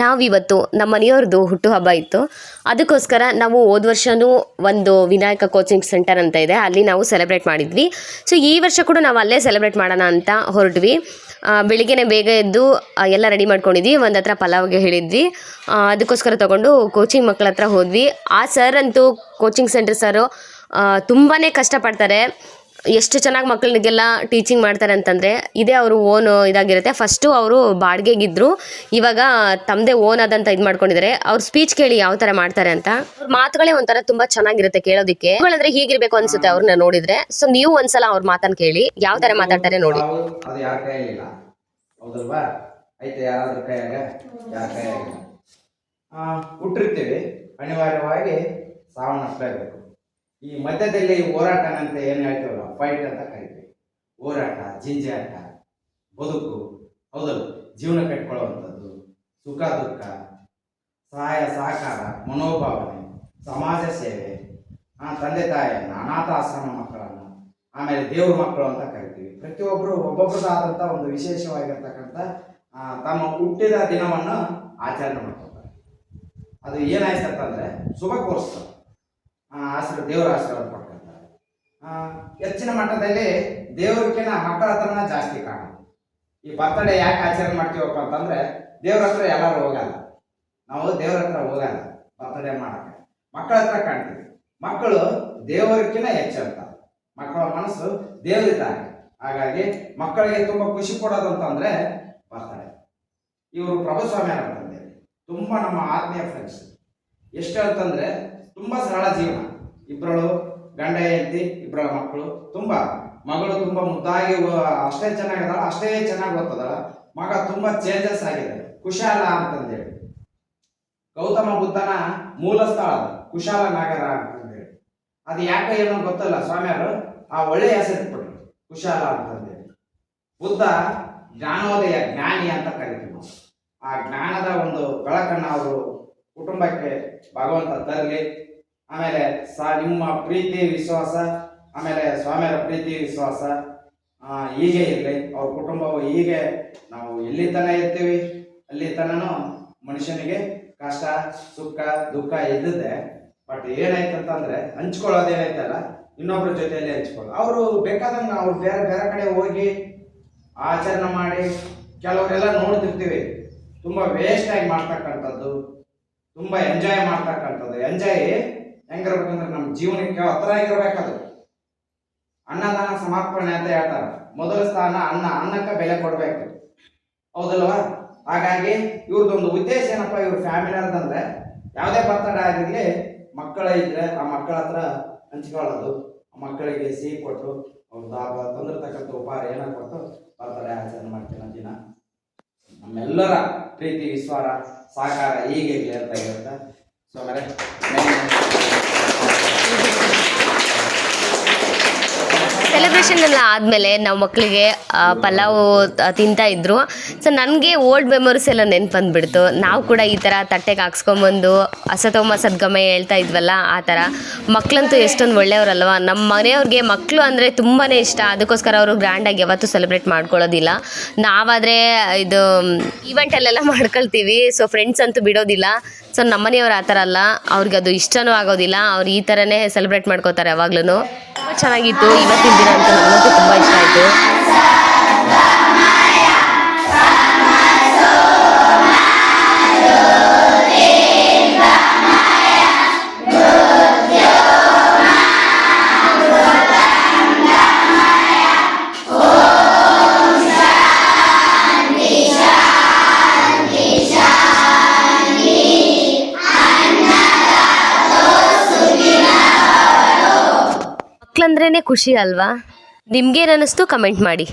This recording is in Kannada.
ನಾವಿವತ್ತು ನಮ್ಮ ಮನೆಯವ್ರದ್ದು ಹುಟ್ಟುಹಬ್ಬ ಇತ್ತು. ಅದಕ್ಕೋಸ್ಕರ ನಾವು ಹೋದ ವರ್ಷವೂ ಒಂದು ವಿನಾಯಕ ಕೋಚಿಂಗ್ ಸೆಂಟರ್ ಅಂತ ಇದೆ, ಅಲ್ಲಿ ನಾವು ಸೆಲೆಬ್ರೇಟ್ ಮಾಡಿದ್ವಿ. ಸೊ ಈ ವರ್ಷ ಕೂಡ ನಾವು ಅಲ್ಲೇ ಸೆಲೆಬ್ರೇಟ್ ಮಾಡೋಣ ಅಂತ ಹೊರಟ್ವಿ. ಬೆಳಿಗ್ಗೆನೇ ಬೇಗ ಎದ್ದು ಎಲ್ಲ ರೆಡಿ ಮಾಡ್ಕೊಂಡಿದ್ವಿ. ಒಂದು ಹತ್ರ ಪಲಾವ್ಗೆ ಹೇಳಿದ್ವಿ, ಅದಕ್ಕೋಸ್ಕರ ತೊಗೊಂಡು ಕೋಚಿಂಗ್ ಮಕ್ಕಳ ಹತ್ರ ಹೋದ್ವಿ. ಆ ಸರ್ ಅಂತೂ ಕೋಚಿಂಗ್ ಸೆಂಟರ್ ಸರು ತುಂಬಾ ಕಷ್ಟಪಡ್ತಾರೆ. ಎಷ್ಟು ಚೆನ್ನಾಗಿ ಮಕ್ಕಳಿಗೆಲ್ಲ ಟೀಚಿಂಗ್ ಮಾಡ್ತಾರೆ ಅಂತಂದರೆ, ಇದೇ ಅವರು ಓನ್ ಇದಾಗಿರುತ್ತೆ. ಫಸ್ಟು ಅವರು ಬಾಡಿಗೆಗಿದ್ರು, ಇವಾಗ ತಮ್ಮದೇ ಓನ್ ಆದಂತ ಇದು ಮಾಡ್ಕೊಂಡಿದ್ದಾರೆ. ಅವ್ರ ಸ್ಪೀಚ್ ಕೇಳಿ ಯಾವ ಥರ ಮಾಡ್ತಾರೆ ಅಂತ. ಅವ್ರ ಮಾತುಗಳೇ ಒಂಥರ ತುಂಬ ಚೆನ್ನಾಗಿರುತ್ತೆ ಕೇಳೋದಕ್ಕೆ. ಅಂದರೆ ಹೀಗಿರಬೇಕು ಅನ್ಸುತ್ತೆ ಅವ್ರನ್ನ ನೋಡಿದ್ರೆ. ಸೊ ನೀವು ಒಂದ್ಸಲ ಅವ್ರ ಮಾತನ್ನು ಕೇಳಿ ಯಾವ ಥರ ಮಾತಾಡ್ತಾರೆ ನೋಡಿ. ಅದು ಯಾರ ಕೈಯಾಗಿಲ್ಲ, ಹೌದಲ್ವಾ? ಐತೆ ಯಾರಾದ್ರೂ ಕೈಯಾಗ? ಯಾರ ಕೈಯಾಗಿಲ್ಲ. ಹುಟ್ಟಿರ್ತೀವಿ, ಅನಿವಾರ್ಯವಾಗಿ ಸಾವನ್ನಪ್ಪಲೇಬೇಕು. ಈ ಮಧ್ಯದಲ್ಲಿ ಹೋರಾಟನಂತ ಏನು ಹೇಳ್ತೀವಲ್ಲ, ಫೈಟ್ ಅಂತ ಕರಿತೀವಿ. ಹೋರಾಟ, ಜಿಂಜಾಟ, ಬದುಕು, ಹೌದಲ್ಲ, ಜೀವನ ಕಟ್ಕೊಳ್ಳುವಂಥದ್ದು, ಸುಖ ದುಃಖ, ಸಹಾಯ ಸಹಕಾರ, ಮನೋಭಾವನೆ, ಸಮಾಜ ಸೇವೆ, ತಂದೆ ತಾಯಿಯನ್ನ, ಅನಾಥಾಶ್ರಮ ಮಕ್ಕಳನ್ನು, ಆಮೇಲೆ ದೇವ್ರ ಮಕ್ಕಳು ಅಂತ ಕರಿತೀವಿ. ಪ್ರತಿಯೊಬ್ಬರು ಒಬ್ಬೊಬ್ಬರದಾದಂಥ ಒಂದು ವಿಶೇಷವಾಗಿರ್ತಕ್ಕಂಥ ತಮ್ಮ ಹುಟ್ಟಿದ ದಿನವನ್ನು ಆಚರಣೆ ಮಾಡ್ಕೊತಾರೆ. ಅದು ಏನಾಯ್ತಂತಂದರೆ ಶುಭ ಕೋರ್ಸ್ತಾರೆ, ದೇವರ ಆಶೀರ್ವಾದ ಪಡ್ಕೊತಾರೆ. ಹೆಚ್ಚಿನ ಮಟ್ಟದಲ್ಲಿ ದೇವ್ರಕ್ಕಿಂತ ಮಕ್ಕಳ ಹತ್ರನ ಜಾಸ್ತಿ ಕಾಣೋದು. ಈ ಬರ್ತಡೇ ಯಾಕೆ ಆಚರಣೆ ಮಾಡ್ತೀವಪ್ಪ ಅಂತಂದರೆ, ದೇವ್ರ ಹತ್ರ ಎಲ್ಲರೂ ಹೋಗಲ್ಲ, ನಾವು ದೇವ್ರ ಹತ್ರ ಹೋಗಲ್ಲ ಬರ್ತಡೇ ಮಾಡೋಕ್ಕೆ, ಮಕ್ಕಳ ಹತ್ರ ಕಾಣ್ತೀವಿ. ಮಕ್ಕಳು ದೇವರಕ್ಕಿಂತ ಹೆಚ್ಚಂತ, ಮಕ್ಕಳ ಮನಸ್ಸು ದೇವರಿದ್ದಾರೆ. ಹಾಗಾಗಿ ಮಕ್ಕಳಿಗೆ ತುಂಬ ಖುಷಿ ಕೊಡೋದು ಅಂತಂದರೆ ಬರ್ತಡೇ. ಇವರು ಪ್ರಭುಸ್ವಾಮಿ ಅಂತಂದ್ರೆ ತುಂಬ ನಮ್ಮ ಆತ್ಮೀಯ ಫ್ರೆಂಡ್ಸ್. ಎಷ್ಟು ಅಂತಂದರೆ ತುಂಬ ಸರಳ ಜೀವನ. ಇಬ್ಬರಳು ಗಂಡ ಹೆಂಡತಿ, ಇಬ್ಬರ ಮಕ್ಕಳು. ಮಗಳು ತುಂಬ ಮುದ್ದಾಗಿ ಅಷ್ಟೇ ಚೆನ್ನಾಗಿದ್ದಾಳ, ಅಷ್ಟೇ ಚೆನ್ನಾಗಿ ಓದ್ತದಾಳ. ಮಗ ತುಂಬ ಚೇಂಜಸ್ ಆಗಿದೆ, ಕುಶಾಲ ಅಂತಂದೇಳಿ. ಗೌತಮ ಬುದ್ಧನ ಮೂಲ ಸ್ಥಳ ಕುಶಾಲ ನಗರ ಅಂತಂದೇಳಿ. ಅದು ಯಾಕೆ ಏನೋ ಗೊತ್ತಲ್ಲ, ಸ್ವಾಮಿಯವರು ಆ ಒಳ್ಳೆಯ ಹೆಸರಿಟ್ಬಿಟ್ರು ಕುಶಾಲ ಅಂತಂದೇಳಿ. ಬುದ್ಧ ಜ್ಞಾನೋದಯ, ಜ್ಞಾನಿ ಅಂತ ಕರಿತೀವಿ. ಆ ಜ್ಞಾನದ ಒಂದು ಬೆಳಕನ್ನು ಅವರು ಕುಟುಂಬಕ್ಕೆ ಭಗವಂತ ತರಲಿ. ಆಮೇಲೆ ನಿಮ್ಮ ಪ್ರೀತಿ ವಿಶ್ವಾಸ, ಆಮೇಲೆ ಸ್ವಾಮಿಯರ ಪ್ರೀತಿ ವಿಶ್ವಾಸ ಹೀಗೆ ಇರಲಿ. ಅವ್ರ ಕುಟುಂಬವು ಹೀಗೆ, ನಾವು ಎಲ್ಲಿ ತನ ಇರ್ತೀವಿ ಅಲ್ಲಿ ತನೂ ಮನುಷ್ಯನಿಗೆ ಕಷ್ಟ ಸುಖ ದುಃಖ ಇದ್ದದ್ದೇ. ಬಟ್ ಏನಾಯ್ತಂತಂದ್ರೆ ಹಂಚ್ಕೊಳ್ಳೋದೇನೈತಲ್ಲ, ಇನ್ನೊಬ್ಬರ ಜೊತೆಯಲ್ಲಿ ಹಂಚ್ಕೊಳ್ಳೋದು. ಅವರು ಬೇಕಾದಂಗೆ ಅವ್ರು ಬೇರೆ ಬೇರೆ ಕಡೆ ಹೋಗಿ ಆಚರಣೆ ಮಾಡಿ, ಕೆಲವರೆಲ್ಲ ನೋಡ್ತಿರ್ತೀವಿ ತುಂಬ ವೇಸ್ಟಾಗಿ ಮಾಡ್ತಕ್ಕಂಥದ್ದು, ತುಂಬ ಎಂಜಾಯ್ ಮಾಡ್ತಕ್ಕಂಥದ್ದು. ಎಂಜಾಯ್ ಹೆಂಗಿರ್ಬೇಕಂದ್ರೆ ನಮ್ಮ ಜೀವನಕ್ಕೆ ಹತ್ರ ಆಗಿರ್ಬೇಕದು. ಅನ್ನದಾನ ಸಮರ್ಪಣೆ ಅಂತ ಹೇಳ್ತಾರೆ. ಮೊದಲ ಸ್ಥಾನ ಅನ್ನಕ್ಕೆ ಬೆಲೆ ಕೊಡಬೇಕು, ಹೌದಲ್ವಾ? ಹಾಗಾಗಿ ಇವ್ರದ್ದೊಂದು ಉದ್ದೇಶ ಏನಪ್ಪ, ಇವ್ರ ಫ್ಯಾಮಿಲಿ ಅಂತಂದ್ರೆ ಯಾವುದೇ ಬರ್ತಡೇ ಆಗಿರಲಿ, ಮಕ್ಕಳ ಇದ್ರೆ ಆ ಮಕ್ಕಳ ಹತ್ರ ಹಂಚ್ಕೊಳ್ಳೋದು, ಆ ಮಕ್ಕಳಿಗೆ ಸಿಹಿ ಕೊಟ್ಟು ಅವ್ರ ತಂದಿರ್ತಕ್ಕಂಥ ಉಪಹಾರ ಏನೋ ಕೊಟ್ಟು ಬರ್ತಡೇ ಆಚರಣೆ ಮಾಡ್ತೀನಿ ದಿನ. ನಮ್ಮೆಲ್ಲರ ಪ್ರೀತಿ ವಿಶ್ವಾಸ ಸಹಕಾರ ಹೀಗೆ ಅಂತ ಇರುತ್ತೆ. ಸೊ ಸೆಲೆಬ್ರೇಷನ್ ಎಲ್ಲ ಆದಮೇಲೆ ನಾವು ಮಕ್ಕಳಿಗೆ ಪಲಾವು ತಿಂತಾ ಇದ್ರು. ಸೊ ನನಗೆ ಓಲ್ಡ್ ಮೆಮೊರೀಸ್ ಎಲ್ಲ ನೆನ್ಪು ಬಂದುಬಿಡ್ತು. ನಾವು ಕೂಡ ಈ ಥರ ತಟ್ಟೆಗೆ ಹಾಕ್ಸ್ಕೊಂಬಂದು ಅಸತೋಮ ಸದ್ಗಮಯ ಹೇಳ್ತಾ ಇದ್ವಲ್ಲ, ಆ ಥರ. ಮಕ್ಕಳಂತೂ ಎಷ್ಟೊಂದು ಒಳ್ಳೆಯವರಲ್ವ. ನಮ್ಮ ಮನೆಯವ್ರಿಗೆ ಮಕ್ಕಳು ಅಂದರೆ ತುಂಬಾ ಇಷ್ಟ. ಅದಕ್ಕೋಸ್ಕರ ಅವರು ಗ್ರ್ಯಾಂಡಾಗಿ ಯಾವತ್ತೂ ಸೆಲೆಬ್ರೇಟ್ ಮಾಡ್ಕೊಳ್ಳೋದಿಲ್ಲ. ನಾವಾದರೆ ಇದು ಈವೆಂಟಲ್ಲೆಲ್ಲ ಮಾಡ್ಕೊಳ್ತೀವಿ. ಸೊ ಫ್ರೆಂಡ್ಸ್ ಅಂತೂ ಬಿಡೋದಿಲ್ಲ. ಸೊ ನಮ್ಮ ಮನೆಯವ್ರು ಆ ಥರ ಅಲ್ಲ, ಅವ್ರಿಗೆ ಅದು ಇಷ್ಟನೂ ಆಗೋದಿಲ್ಲ. ಅವ್ರು ಈ ಥರನೇ ಸೆಲೆಬ್ರೇಟ್ ಮಾಡ್ಕೋತಾರೆ ಯಾವಾಗ್ಲೂ. ತುಂಬ ಚೆನ್ನಾಗಿತ್ತು ಇವತ್ತಿನ ದಿನ ಅಂತ, ನನಗಂತೂ ತುಂಬ ಇಷ್ಟ ಆಯಿತು. ಮಕ್ಕಳಂದ್ರೇ ಖುಷಿ ಅಲ್ವಾ? ನಿಮ್ಗೇನು ಅನ್ನಿಸ್ತು ಕಮೆಂಟ್ ಮಾಡಿ.